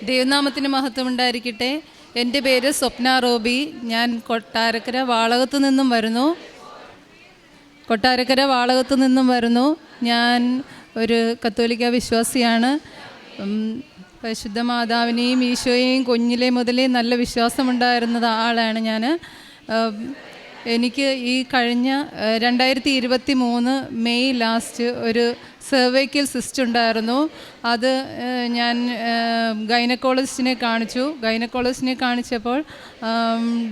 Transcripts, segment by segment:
ദൈവനാമത്തിന് മഹത്വം ഉണ്ടായിരിക്കട്ടെ. എൻ്റെ പേര് സ്വപ്ന റോബി. ഞാൻ കൊട്ടാരക്കര വാളകത്ത് നിന്നും വരുന്നു. ഞാൻ ഒരു കത്തോലിക്ക വിശ്വാസിയാണ്. പരിശുദ്ധ മാതാവിനെയും ഈശോയെയും കുഞ്ഞിലെ മുതലേ നല്ല വിശ്വാസമുണ്ടായിരുന്ന ആളാണ് ഞാൻ. എനിക്ക് ഈ കഴിഞ്ഞ 2023 മെയ് ലാസ്റ്റ് ഒരു സെർവൈക്കൽ സിസ്റ്റ് ഉണ്ടായിരുന്നു. അത് ഞാൻ ഗൈനക്കോളജിസ്റ്റിനെ കാണിച്ചപ്പോൾ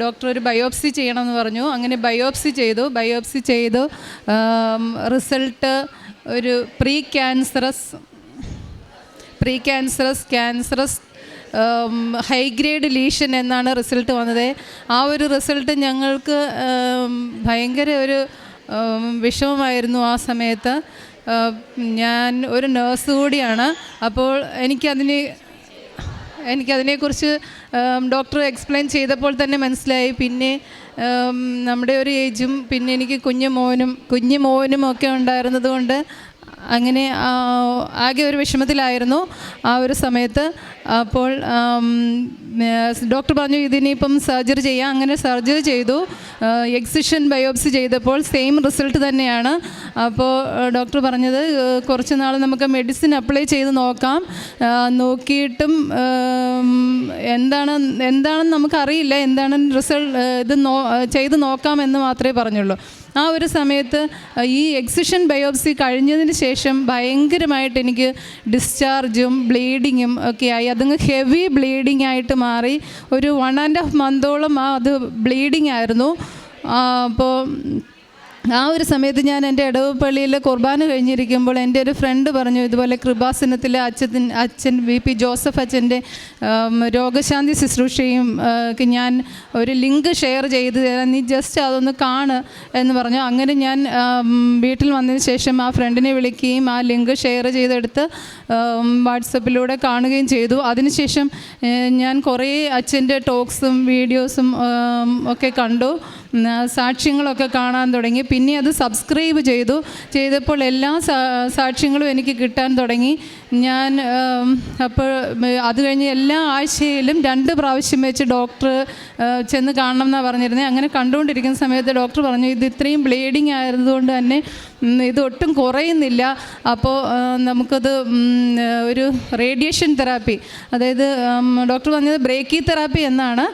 ഡോക്ടർ ഒരു ബയോപ്സി ചെയ്യണമെന്ന് പറഞ്ഞു. അങ്ങനെ ബയോപ്സി ചെയ്തു. റിസൾട്ട് ഒരു pre cancerous high grade lesion എന്നാണ് റിസൾട്ട് വന്നത്. ആ ഒരു റിസൾട്ട് ഞങ്ങൾക്ക് ഭയങ്കര ഒരു വിഷമമായിരുന്നു ആ സമയത്ത്. ഞാൻ ഒരു നേഴ്സ് കൂടിയാണ്. അപ്പോൾ എനിക്കതിനെക്കുറിച്ച് ഡോക്ടർ എക്സ്പ്ലെയിൻ ചെയ്തപ്പോൾ തന്നെ മനസ്സിലായി. പിന്നെ നമ്മുടെ ഒരു ഏജും പിന്നെ എനിക്ക് കുഞ്ഞു മോനും ഒക്കെ ഉണ്ടായിരുന്നത് കൊണ്ട് അങ്ങനെ ആകെ ഒരു വിഷമത്തിലായിരുന്നു ആ ഒരു സമയത്ത്. അപ്പോൾ ഡോക്ടർ പറഞ്ഞു ഇതിനിപ്പം സർജറി ചെയ്യാം. അങ്ങനെ സർജറി ചെയ്തു. എക്സിഷൻ ബയോപ്സി ചെയ്തപ്പോൾ സെയിം റിസൾട്ട് തന്നെയാണ്. അപ്പോൾ ഡോക്ടർ പറഞ്ഞത് കുറച്ച് നാൾ നമുക്ക് മെഡിസിൻ അപ്ലൈ ചെയ്ത് നോക്കാം, നോക്കിയിട്ടും എന്താണെന്ന് നമുക്കറിയില്ല, എന്താണ് റിസൾട്ട് ഇത് ചെയ്ത് നോക്കാമെന്ന് മാത്രമേ പറഞ്ഞുള്ളൂ. ആ ഒരു സമയത്ത് ഈ എക്സിഷൻ ബയോപ്സി കഴിഞ്ഞതിന് ശേഷം ഭയങ്കരമായിട്ട് എനിക്ക് ഡിസ്ചാർജും ബ്ലീഡിങ്ങും ഒക്കെ ആയി. അതങ്ങ് ഹെവി ബ്ലീഡിങ് ആയിട്ട് മാറി. ഒരു 1.5 മന്തോളം അത് ബ്ലീഡിങ് ആയിരുന്നു. അപ്പോൾ ആ ഒരു സമയത്ത് ഞാൻ എൻ്റെ ഇടവപ്പള്ളിയിൽ കുർബാന കഴിഞ്ഞിരിക്കുമ്പോൾ എൻ്റെ ഒരു ഫ്രണ്ട് പറഞ്ഞു, ഇതുപോലെ കൃപാസനത്തിലെ അച്ഛൻ VP ജോസഫ് അച്ഛൻ്റെ രോഗശാന്തി ശുശ്രൂഷയും ഞാൻ ഒരു ലിങ്ക് ഷെയർ ചെയ്ത് തരാം, നീ ജസ്റ്റ് അതൊന്ന് കാണ് എന്ന് പറഞ്ഞു. അങ്ങനെ ഞാൻ വീട്ടിൽ വന്നതിന് ശേഷം ആ ഫ്രണ്ടിനെ വിളിക്കുകയും ആ ലിങ്ക് ഷെയർ ചെയ്തെടുത്ത് വാട്സപ്പിലൂടെ കാണുകയും ചെയ്തു. അതിനുശേഷം ഞാൻ കുറേ അച്ഛൻ്റെ ടോക്സും വീഡിയോസും ഒക്കെ കണ്ടു, സാക്ഷ്യങ്ങളൊക്കെ കാണാൻ തുടങ്ങി. പിന്നെ അത് സബ്സ്ക്രൈബ് ചെയ്തപ്പോൾ എല്ലാ സാക്ഷ്യങ്ങളും എനിക്ക് കിട്ടാൻ തുടങ്ങി. ഞാൻ അപ്പോൾ അത് കഴിഞ്ഞ് എല്ലാ ആഴ്ചയിലും 2 പ്രാവശ്യം വെച്ച് ഡോക്ടർ ചെന്ന് കാണണം എന്നാണ് പറഞ്ഞിരുന്നത്. അങ്ങനെ കണ്ടുകൊണ്ടിരിക്കുന്ന സമയത്ത് ഡോക്ടർ പറഞ്ഞു, ഇത് ഇത്രയും ബ്ലീഡിങ് ആയതുകൊണ്ട് തന്നെ ഇതൊട്ടും കുറയുന്നില്ല, അപ്പോൾ നമുക്കത് ഒരു റേഡിയേഷൻ തെറാപ്പി, അതായത് ഡോക്ടർ പറഞ്ഞത് ബ്രേക്കി തെറാപ്പി എന്നാണ്,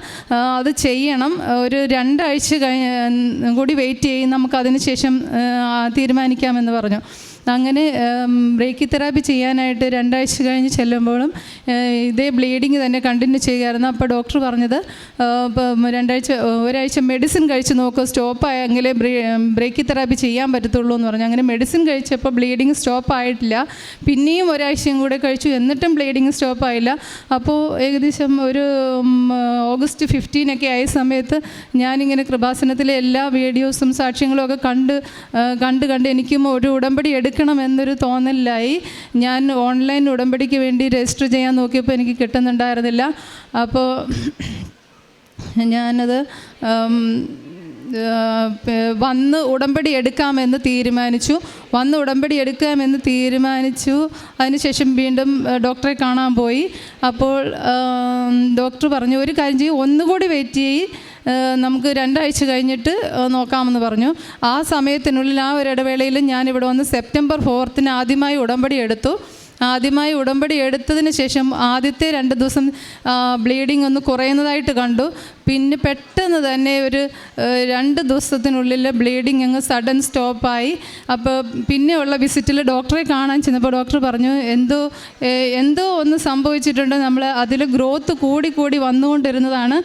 അത് ചെയ്യണം. ഒരു 2 ആഴ്ച കൂടി വെയിറ്റ് ചെയ്യും, നമുക്കതിന് ശേഷം തീരുമാനിക്കാമെന്ന് പറഞ്ഞു. അങ്ങനെ ബ്രേക്കി തെറാപ്പി ചെയ്യാനായിട്ട് 2 ആഴ്ച കഴിഞ്ഞ് ചെല്ലുമ്പോഴും ഇതേ ബ്ലീഡിങ് തന്നെ കണ്ടിന്യൂ ചെയ്യുമായിരുന്നു. അപ്പോൾ ഡോക്ടർ പറഞ്ഞത് ഒരാഴ്ച മെഡിസിൻ കഴിച്ച് നോക്കുക, സ്റ്റോപ്പായെങ്കിലേ ബ്രേക്കി തെറാപ്പി ചെയ്യാൻ പറ്റത്തുള്ളൂ എന്ന് പറഞ്ഞു. അങ്ങനെ മെഡിസിൻ കഴിച്ചപ്പോൾ ബ്ലീഡിങ് സ്റ്റോപ്പായിട്ടില്ല. പിന്നെയും ഒരാഴ്ചയും കൂടെ കഴിച്ചു, എന്നിട്ടും ബ്ലീഡിങ് സ്റ്റോപ്പായില്ല. അപ്പോൾ ഏകദേശം ഒരു ഓഗസ്റ്റ് 15 ആയ സമയത്ത് ഞാനിങ്ങനെ കൃപാസനത്തിലെ എല്ലാ വീഡിയോസും സാക്ഷ്യങ്ങളും ഒക്കെ കണ്ട് എനിക്കും ഒരു ഉടമ്പടി എടുക്കണമെന്നൊരു തോന്നലിലായി. ഞാൻ ഓൺലൈൻ ഉടമ്പടിക്ക് വേണ്ടി രജിസ്റ്റർ ചെയ്യാൻ നോക്കിയപ്പോൾ എനിക്ക് കിട്ടുന്നുണ്ടായിരുന്നില്ല. അപ്പോൾ ഞാനത് വന്ന് ഉടമ്പടി എടുക്കാമെന്ന് തീരുമാനിച്ചു. അതിനുശേഷം വീണ്ടും ഡോക്ടറെ കാണാൻ പോയി. അപ്പോൾ ഡോക്ടർ പറഞ്ഞു, ഒരു കാര്യം ചെയ്യും, ഒന്നുകൂടി വെയിറ്റ് ചെയ്യും, നമുക്ക് 2 ആഴ്ച കഴിഞ്ഞിട്ട് നോക്കാമെന്ന് പറഞ്ഞു. ആ സമയത്തിനുള്ളിൽ ആ ഒരു ഇടവേളയിൽ ഞാനിവിടെ വന്ന് സെപ്റ്റംബർ 4 ആദ്യമായി ഉടമ്പടി എടുത്തതിന് ശേഷം ആദ്യത്തെ 2 ദിവസം ബ്ലീഡിങ് ഒന്ന് കുറയുന്നതായിട്ട് കണ്ടു. പിന്നെ പെട്ടെന്ന് തന്നെ ഒരു 2 ദിവസത്തിനുള്ളിൽ ബ്ലീഡിങ് അങ്ങ് സഡൻ സ്റ്റോപ്പായി. അപ്പോൾ പിന്നെയുള്ള വിസിറ്റിൽ ഡോക്ടറെ കാണാൻ ചെന്നപ്പോൾ ഡോക്ടർ പറഞ്ഞു, എന്തോ ഒന്ന് സംഭവിച്ചിട്ടുണ്ട്, നമ്മൾ അതിൽ ഗ്രോത്ത് കൂടി വന്നുകൊണ്ടിരുന്നതാണ്,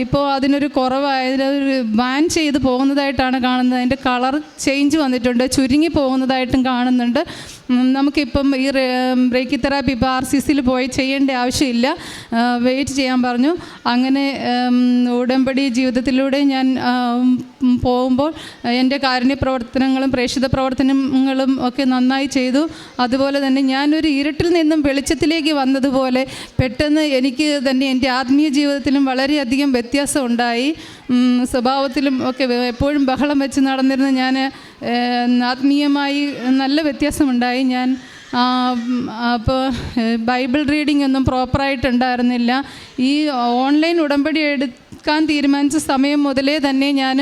ഇപ്പോൾ അതിനൊരു കുറവായതിലൊരു ബാൻ ചെയ്ത് പോകുന്നതായിട്ടാണ് കാണുന്നത്, അതിൻ്റെ കളർ ചേഞ്ച് വന്നിട്ടുണ്ട്, ചുരുങ്ങി പോകുന്നതായിട്ടും കാണുന്നുണ്ട്, നമുക്കിപ്പം ഈ ബ്രേക്കി തെറാപ്പി ഇപ്പോൾ RCCയിൽ പോയി ചെയ്യേണ്ട ആവശ്യമില്ല, വെയിറ്റ് ചെയ്യാൻ പറഞ്ഞു. അങ്ങനെ ഉടമ്പടി ജീവിതത്തിലൂടെ ഞാൻ പോകുമ്പോൾ എൻ്റെ കാരുണ്യ പ്രവർത്തനങ്ങളും പ്രേക്ഷിത പ്രവർത്തനങ്ങളും ഒക്കെ നന്നായി ചെയ്തു. അതുപോലെ തന്നെ ഞാനൊരു ഇരുട്ടിൽ നിന്നും വെളിച്ചത്തിലേക്ക് വന്നതുപോലെ പെട്ടെന്ന് എനിക്ക് തന്നെ എൻ്റെ ആത്മീയ ജീവിതത്തിലും വളരെയധികം വ്യത്യാസം ഉണ്ടായി. സ്വഭാവത്തിലും ഒക്കെ എപ്പോഴും ബഹളം വെച്ച് നടന്നിരുന്ന ഞാൻ ആത്മീയമായി നല്ല വ്യത്യാസമുണ്ടായി. ഞാൻ അപ്പോൾ ബൈബിൾ റീഡിംഗ് ഒന്നും പ്രോപ്പറായിട്ടുണ്ടായിരുന്നില്ല. ഈ ഓൺലൈൻ ഉടമ്പടി എടുക്കാൻ തീരുമാനിച്ച സമയം മുതലേ തന്നെ ഞാൻ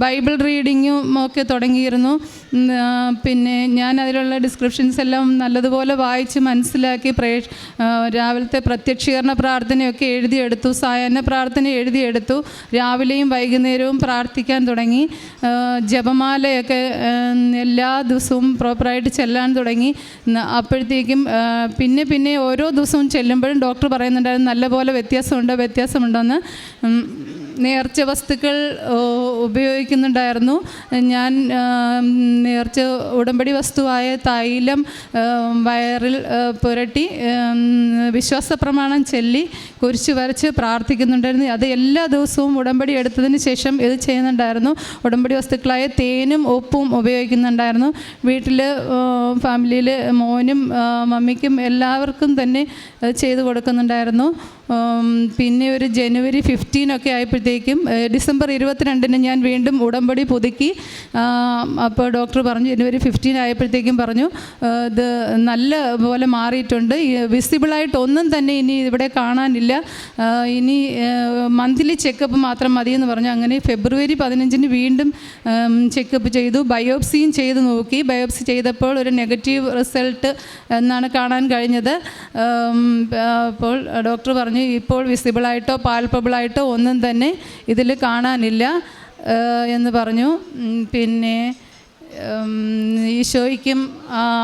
ബൈബിൾ റീഡിങ്ങും ഒക്കെ തുടങ്ങിയിരുന്നു. പിന്നെ ഞാൻ അതിലുള്ള ഡിസ്ക്രിപ്ഷൻസ് എല്ലാം നല്ലതുപോലെ വായിച്ച് മനസ്സിലാക്കി രാവിലത്തെ പ്രത്യക്ഷീകരണ പ്രാർത്ഥനയൊക്കെ എഴുതിയെടുത്തു, സായാഹ്ന പ്രാർത്ഥന എഴുതിയെടുത്തു. രാവിലെയും വൈകുന്നേരവും പ്രാർത്ഥിക്കാൻ തുടങ്ങി. ജപമാലയൊക്കെ എല്ലാ ദിവസവും പ്രോപ്പറായിട്ട് ചെല്ലാൻ തുടങ്ങി. അപ്പോഴത്തേക്കും പിന്നെ ഓരോ ദിവസവും ചെല്ലുമ്പോഴും ഡോക്ടർ പറയുന്നുണ്ടായിരുന്നു നല്ലപോലെ വ്യത്യാസമുണ്ടെന്ന്. നേർച്ച വസ്തുക്കൾ ഉപയോഗിക്കുന്നുണ്ടായിരുന്നു. ഞാൻ നേർച്ച ഉടമ്പടി വസ്തുവായ തൈലം വയറിൽ പുരട്ടി വിശ്വാസ പ്രമാണം ചൊല്ലി കുരിശ് വരച്ച് പ്രാർത്ഥിക്കുന്നുണ്ടായിരുന്നു. അത് എല്ലാ ദിവസവും ഉടമ്പടി എടുത്തതിന് ശേഷം ഇത് ചെയ്യുന്നുണ്ടായിരുന്നു. ഉടമ്പടി വസ്തുക്കളായ തേനും ഉപ്പും ഉപയോഗിക്കുന്നുണ്ടായിരുന്നു. വീട്ടിൽ ഫാമിലിയിൽ മോനും മമ്മിക്കും എല്ലാവർക്കും തന്നെ ചെയ്തു കൊടുക്കുന്നുണ്ടായിരുന്നു. പിന്നെ ഒരു ജനുവരി 15 ആയപ്പോഴത്തേക്കും ഡിസംബർ 22 ഞാൻ വീണ്ടും ഉടമ്പടി പുതുക്കി. അപ്പോൾ ഡോക്ടർ പറഞ്ഞു, ജനുവരി 15 ആയപ്പോഴത്തേക്കും പറഞ്ഞു ഇത് നല്ല പോലെ മാറിയിട്ടുണ്ട്, വിസിബിളായിട്ട് ഒന്നും തന്നെ ഇനി ഇവിടെ കാണാനില്ല, ഇനി മന്ത്ലി ചെക്കപ്പ് മാത്രം മതിയെന്ന് പറഞ്ഞു. അങ്ങനെ ഫെബ്രുവരി 15 വീണ്ടും ചെക്കപ്പ് ചെയ്തു, ബയോപ്സിയും ചെയ്ത് നോക്കി. ബയോപ്സി ചെയ്തപ്പോൾ ഒരു നെഗറ്റീവ് റിസൾട്ട് എന്നാണ് കാണാൻ കഴിഞ്ഞത്. അപ്പോൾ ഡോക്ടർ പറഞ്ഞു ഇപ്പോൾ വിസിബിളായിട്ടോ പാൽപ്പബിളായിട്ടോ ഒന്നും തന്നെ ഇതിൽ കാണാനില്ല എന്ന് പറഞ്ഞു. പിന്നെ ഈശോയ്ക്കും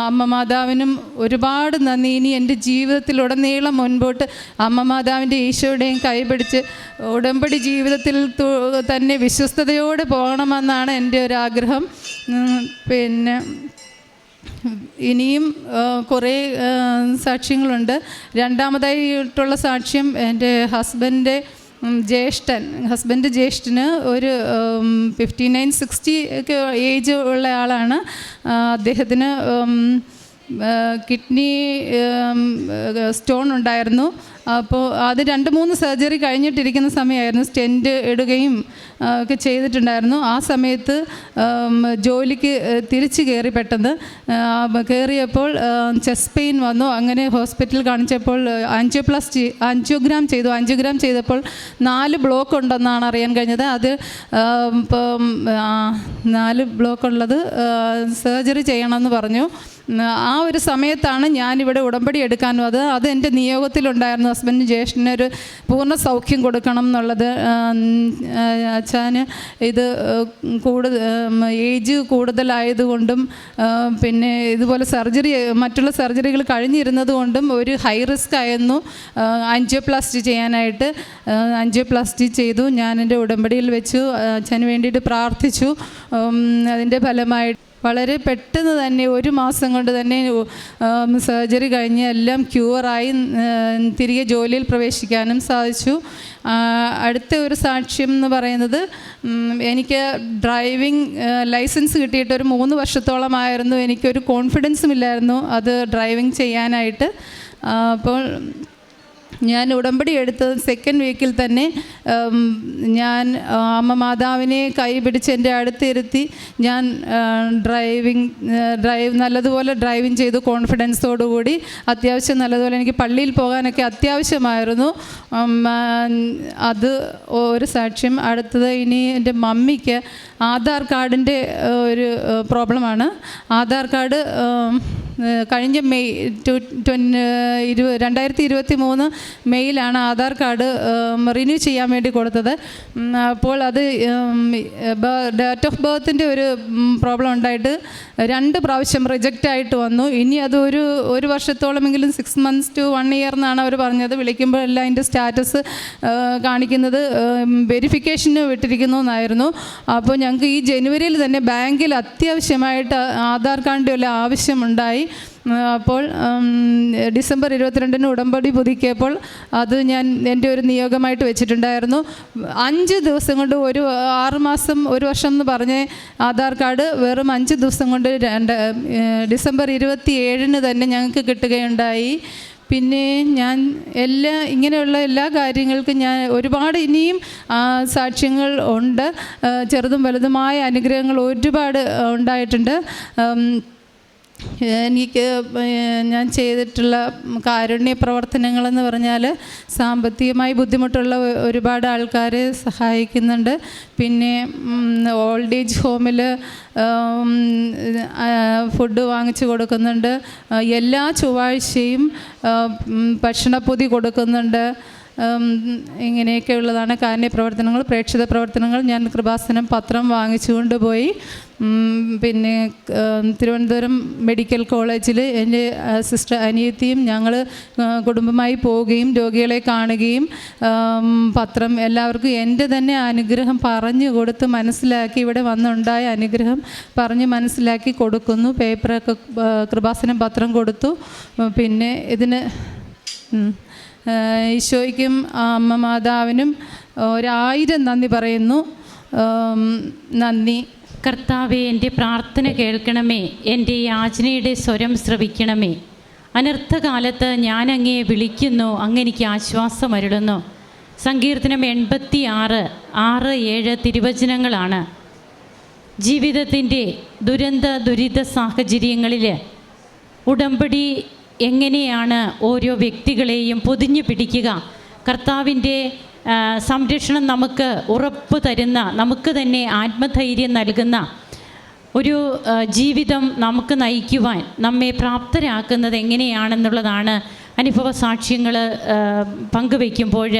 അമ്മ മാതാവിനും ഒരുപാട് നന്ദി. ഇനി എൻ്റെ ജീവിതത്തിലുടനീളം മുൻപോട്ട് അമ്മ മാതാവിൻ്റെ ഈശോയുടെയും കൈപിടിച്ച് ഉടമ്പടി ജീവിതത്തിൽ തന്നെ വിശ്വസ്തയോടെ പോകണമെന്നാണ് എൻ്റെ ഒരാഗ്രഹം. പിന്നെ ഇനിയും കുറേ സാക്ഷ്യങ്ങളുണ്ട്. രണ്ടാമതായിട്ടുള്ള സാക്ഷ്യം എൻ്റെ ഹസ്ബൻഡ് ജ്യേഷ്ഠന് ഒരു 59-60 ഒക്കെ ഏജ് ഉള്ള ആളാണ്. അദ്ദേഹത്തിന് കിഡ്നി സ്റ്റോൺ ഉണ്ടായിരുന്നു. അപ്പോൾ അത് 2-3 സർജറി കഴിഞ്ഞിട്ടിരിക്കുന്ന സമയമായിരുന്നു. സ്റ്റെൻറ്റ് ഇടുകയും ഒക്കെ ചെയ്തിട്ടുണ്ടായിരുന്നു. ആ സമയത്ത് ജോലിക്ക് തിരിച്ച് കയറി പെട്ടെന്ന് കയറിയപ്പോൾ ചെസ്റ്റ് പെയിൻ വന്നു. അങ്ങനെ ഹോസ്പിറ്റലിൽ കാണിച്ചപ്പോൾ ആൻജിയോഗ്രാം ചെയ്തപ്പോൾ 4 ബ്ലോക്ക് ഉണ്ടെന്നാണ് അറിയാൻ കഴിഞ്ഞത്. അത് ഇപ്പം 4 ബ്ലോക്ക് ഉള്ളത് സർജറി ചെയ്യണമെന്ന് പറഞ്ഞു. ആ ഒരു സമയത്താണ് ഞാനിവിടെ ഉടമ്പടി എടുക്കാൻ അത് എൻ്റെ നിയോഗത്തിലുണ്ടായിരുന്നു. ഹസ്ബൻഡിന് ജ്യേഷ്ഠനൊരു പൂർണ്ണ സൗഖ്യം കൊടുക്കണം എന്നുള്ളത്. അച്ഛന് ഇത് ഏജ് കൂടുതലായതുകൊണ്ടും പിന്നെ ഇതുപോലെ മറ്റുള്ള സർജറികൾ കഴിഞ്ഞിരുന്നത് കൊണ്ടും ഒരു ഹൈ റിസ്ക് ആയിരുന്നു ആൻജിയോപ്ലാസ്റ്റി ചെയ്യാനായിട്ട്. ആൻജിയോപ്ലാസ്റ്റി ചെയ്തു. ഞാൻ എൻ്റെ ഉടമ്പടിയിൽ വെച്ചു, അച്ഛന് വേണ്ടിയിട്ട് പ്രാർത്ഥിച്ചു. അതിൻ്റെ ഫലമായിട്ട് വളരെ പെട്ടെന്ന് തന്നെ 1 മാസം കൊണ്ട് തന്നെ സർജറി കഴിഞ്ഞ് എല്ലാം ക്യൂറായി തിരികെ ജോലിയിൽ പ്രവേശിക്കാനും സാധിച്ചു. അടുത്ത ഒരു സാക്ഷ്യം എന്ന് പറയുന്നത്, എനിക്ക് ഡ്രൈവിംഗ് ലൈസൻസ് കിട്ടിയിട്ട് ഒരു 3 വർഷത്തോളമായിരുന്നു. എനിക്കൊരു കോൺഫിഡൻസും ഇല്ലായിരുന്നു അത് ഡ്രൈവിംഗ് ചെയ്യാനായിട്ട്. അപ്പോൾ ഞാൻ ഉടമ്പടി എടുത്ത സെക്കൻഡ് വീക്കിൽ തന്നെ ഞാൻ അമ്മ മാതാവിനെ കൈ പിടിച്ച് എൻ്റെ അടുത്തിരുത്തി ഞാൻ നല്ലതുപോലെ ഡ്രൈവിങ് ചെയ്തു. കോൺഫിഡൻസോടുകൂടി അത്യാവശ്യം നല്ലതുപോലെ എനിക്ക് പള്ളിയിൽ പോകാനൊക്കെ അത്യാവശ്യമായിരുന്നു. അത് ഒരു സാക്ഷ്യം. അടുത്തത് ഇനി എൻ്റെ മമ്മിക്ക് ആധാർ കാർഡിൻ്റെ ഒരു പ്രോബ്ലമാണ്. ആധാർ കാർഡ് കഴിഞ്ഞ മെയ് 2023 മെയ്യിലാണ് ആധാർ കാർഡ് റിന്യൂ ചെയ്യാൻ വേണ്ടി കൊടുത്തത്. അപ്പോൾ അത് ഡേറ്റ് ഓഫ് ബർത്തിൻ്റെ ഒരു പ്രോബ്ലം ഉണ്ടായിട്ട് 2 പ്രാവശ്യം റിജക്റ്റ് ആയിട്ട് വന്നു. ഇനി അത് ഒരു വർഷത്തോളമെങ്കിലും 6 months to 1 year എന്നാണ് അവർ പറഞ്ഞത്. വിളിക്കുമ്പോഴെല്ലാം അതിൻ്റെ സ്റ്റാറ്റസ് കാണിക്കുന്നത് വെരിഫിക്കേഷന് വിട്ടിരിക്കുന്നു എന്നായിരുന്നു. അപ്പോൾ ഞങ്ങൾക്ക് ഈ ജനുവരിയിൽ തന്നെ ബാങ്കിൽ അത്യാവശ്യമായിട്ട് ആധാർ കാർഡിൻ്റെ വല്ല ആവശ്യമുണ്ടായി. അപ്പോൾ ഡിസംബർ 22 ഉടമ്പടി പുതുക്കിയപ്പോൾ അത് ഞാൻ എൻ്റെ ഒരു നിയോഗമായിട്ട് വെച്ചിട്ടുണ്ടായിരുന്നു. 5 ദിവസം കൊണ്ട് 6 മാസം 1 വർഷം എന്ന് പറഞ്ഞ് ആധാർ കാർഡ് വെറും 5 ദിവസം കൊണ്ട് ഡിസംബർ 27 തന്നെ ഞങ്ങൾക്ക് കിട്ടുകയുണ്ടായി. പിന്നെ ഞാൻ ഇങ്ങനെയുള്ള എല്ലാ കാര്യങ്ങൾക്കും ഞാൻ ഒരുപാട് ഇനിയും സാക്ഷ്യങ്ങൾ ഉണ്ട്. ചെറുതും വലുതുമായ അനുഗ്രഹങ്ങൾ ഒരുപാട് ഉണ്ടായിട്ടുണ്ട്. എനിക്ക് ഞാൻ ചെയ്തിട്ടുള്ള കാരുണ്യ പ്രവർത്തനങ്ങളെന്ന് പറഞ്ഞാൽ സാമ്പത്തികമായി ബുദ്ധിമുട്ടുള്ള ഒരുപാട് ആൾക്കാരെ സഹായിക്കുന്നുണ്ട്. പിന്നെ ഓൾഡ് ഏജ് ഹോമിൽ ഫുഡ് വാങ്ങിച്ചു കൊടുക്കുന്നുണ്ട്. എല്ലാ ചൊവ്വാഴ്ചയും ഭക്ഷണപ്പൊതി കൊടുക്കുന്നുണ്ട്. ഇങ്ങനെയൊക്കെ ഉള്ളതാണ് കാരുണ്യ പ്രവർത്തനങ്ങൾ. പ്രേക്ഷിത പ്രവർത്തനങ്ങൾ ഞാൻ കൃപാസനം പത്രം വാങ്ങിച്ചുകൊണ്ട് പോയി പിന്നെ തിരുവനന്തപുരം മെഡിക്കൽ കോളേജിൽ എൻ്റെ സിസ്റ്റർ അനിയത്തിയും ഞങ്ങൾ കുടുംബമായി പോവുകയും രോഗികളെ കാണുകയും പത്രം എല്ലാവർക്കും എൻ്റെ തന്നെ അനുഗ്രഹം പറഞ്ഞു കൊടുത്ത് മനസ്സിലാക്കി, ഇവിടെ വന്നുണ്ടായ അനുഗ്രഹം പറഞ്ഞ് മനസ്സിലാക്കി കൊടുക്കുന്നു. പേപ്പറൊക്കെ കൃപാസനം പത്രം കൊടുത്തു. പിന്നെ ഇതിന് ഈശോയ്ക്കും അമ്മ മാതാവിനും 1000 നന്ദി പറയുന്നു. നന്ദി. കർത്താവേ, എൻ്റെ പ്രാർത്ഥന കേൾക്കണമേ, എൻ്റെ യാചനയുടെ സ്വരം ശ്രവിക്കണമേ. അനർത്ഥകാലത്ത് ഞാൻ അങ്ങയെ വിളിക്കുന്നു, അങ്ങെനിക്ക് ആശ്വാസമരുളുന്നു. സങ്കീർത്തനം 86, 6, 7 തിരുവചനങ്ങളാണ്. ജീവിതത്തിൻ്റെ ദുരിത സാഹചര്യങ്ങളിൽ ഉടമ്പടി എങ്ങനെയാണ് ഓരോ വ്യക്തികളെയും പൊതിഞ്ഞു പിടിക്കുക, കർത്താവിൻ്റെ സംരക്ഷണം നമുക്ക് ഉറപ്പ് തരുന്ന, നമുക്ക് തന്നെ ആത്മധൈര്യം നൽകുന്ന ഒരു ജീവിതം നമുക്ക് നയിക്കുവാൻ നമ്മെ പ്രാപ്തരാക്കുന്നത് എങ്ങനെയാണെന്നുള്ളതാണ് അനുഭവ സാക്ഷ്യങ്ങൾ പങ്കുവയ്ക്കുമ്പോൾ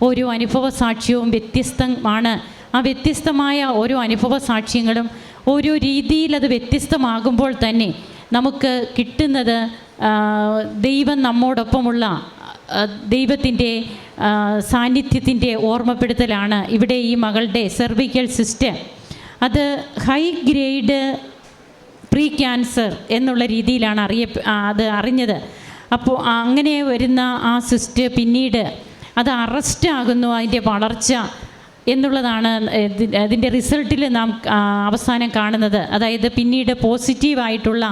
ഓരോ അനുഭവ സാക്ഷ്യവും വ്യത്യസ്തമാണ്. ആ വ്യത്യസ്തമായ ഓരോ അനുഭവ സാക്ഷ്യങ്ങളും ഓരോ രീതിയിൽ അത് വ്യത്യസ്തമാകുമ്പോൾ തന്നെ നമുക്ക് കിട്ടുന്നത് ദൈവം നമ്മോടൊപ്പമുള്ള ദൈവത്തിൻ്റെ സാന്നിധ്യത്തിൻ്റെ ഓർമ്മപ്പെടുത്തലാണ്. ഇവിടെ ഈ മകളുടെ സെർവിക്കൽ സിസ്റ്റം അത് ഹൈ ഗ്രേഡ് പ്രീ ക്യാൻസർ എന്നുള്ള രീതിയിലാണ് അത് അറിഞ്ഞത്. അപ്പോൾ അങ്ങനെ വരുന്ന ആ സിസ്റ്റ് പിന്നീട് അത് അറസ്റ്റ് ആകുന്നു, അതിൻ്റെ വളർച്ച എന്നുള്ളതാണ് അതിൻ്റെ റിസൾട്ടിൽ നാം അവസാനം കാണുന്നത്. അതായത് പിന്നീട് പോസിറ്റീവായിട്ടുള്ള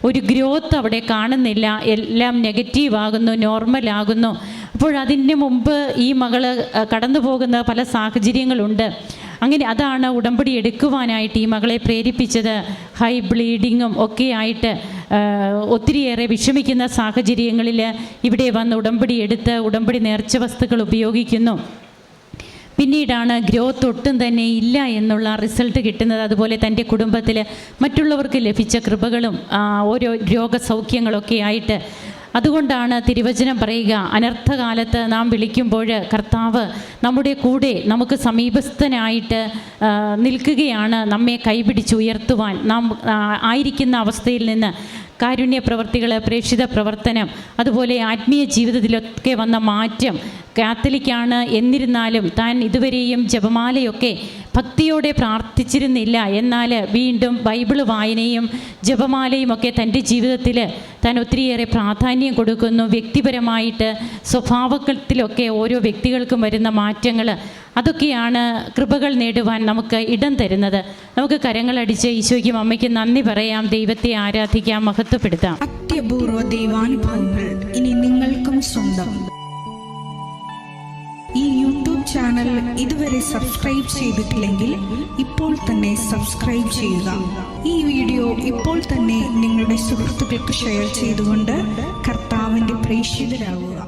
ഒരു ഗ്രോത്ത് അവിടെ കാണുന്നില്ല, എല്ലാം നെഗറ്റീവാകുന്നു, നോർമലാകുന്നു. അപ്പോൾ അതിന് മുമ്പ് ഈ മകൾ കടന്നു പോകുന്ന പല സാഹചര്യങ്ങളുണ്ട്. അങ്ങനെ അതാണ് ഉടമ്പടി എടുക്കുവാനായിട്ട് ഈ മകളെ പ്രേരിപ്പിച്ചത്. ഹൈ ബ്ലീഡിങ്ങും ഒക്കെ ആയിട്ട് ഒത്തിരിയേറെ വിഷമിക്കുന്ന സാഹചര്യങ്ങളിൽ ഇവിടെ വന്ന് ഉടമ്പടി എടുത്ത് ഉടമ്പടി നേർച്ച വസ്തുക്കൾ ഉപയോഗിക്കുന്നു. പിന്നീടാണ് ഗ്രോത്ത് ഒട്ടും തന്നെ ഇല്ല എന്നുള്ള റിസൾട്ട് കിട്ടുന്നത്. അതുപോലെ തൻ്റെ കുടുംബത്തിൽ മറ്റുള്ളവർക്ക് ലഭിച്ച കൃപകളും ഓരോ രോഗസൗഖ്യങ്ങളൊക്കെ ആയിട്ട്. അതുകൊണ്ടാണ് തിരുവചനം പറയുക, അനർത്ഥകാലത്ത് നാം വിളിക്കുമ്പോൾ കർത്താവ് നമ്മുടെ കൂടെ നമുക്ക് സമീപസ്ഥനായിട്ട് നിൽക്കുകയാണ്, നമ്മെ കൈപിടിച്ചുയർത്തുവാൻ. നാം ആയിരിക്കുന്ന അവസ്ഥയിൽ നിന്ന് കാരുണ്യ പ്രവർത്തികൾ, പ്രേക്ഷിത പ്രവർത്തനം, അതുപോലെ ആത്മീയ ജീവിതത്തിലൊക്കെ വന്ന മാറ്റം. കാത്തലിക്കാണ് എന്നിരുന്നാലും താൻ ഇതുവരെയും ജപമാലയൊക്കെ ഭക്തിയോടെ പ്രാർത്ഥിച്ചിരുന്നില്ല. എന്നാൽ വീണ്ടും ബൈബിൾ വായനയും ജപമാലയും ഒക്കെ തൻ്റെ ജീവിതത്തിൽ താൻ ഒത്തിരിയേറെ പ്രാധാന്യം കൊടുക്കുന്നു. വ്യക്തിപരമായിട്ട് സ്വഭാവത്തിലൊക്കെ ഓരോ വ്യക്തികൾക്കും വരുന്ന മാറ്റങ്ങൾ, അതൊക്കെയാണ് കൃപകൾ നേടുവാൻ നമുക്ക് ഇടം തരുന്നത്. നമുക്ക് കരങ്ങളടിച്ച് ഈശോയ്ക്കും അമ്മയ്ക്കും നന്ദി പറയാം, ദൈവത്തെ ആരാധിക്കാം, മഹത്വപ്പെടുത്താം. അത്യപൂർവ ദൈവാനുഭവങ്ങൾ ഇനി നിങ്ങൾക്കും സ്വന്തം. ഈ യൂട്യൂബ് ചാനൽ ഇതുവരെ സബ്സ്ക്രൈബ് ചെയ്തിട്ടില്ലെങ്കിൽ ഇപ്പോൾ തന്നെ സബ്സ്ക്രൈബ് ചെയ്യുക. ഈ വീഡിയോ ഇപ്പോൾ തന്നെ നിങ്ങളുടെ സുഹൃത്തുക്കൾക്ക് ഷെയർ ചെയ്തുകൊണ്ട് കർത്താവിൻ്റെ പ്രേക്ഷിതരാകുക.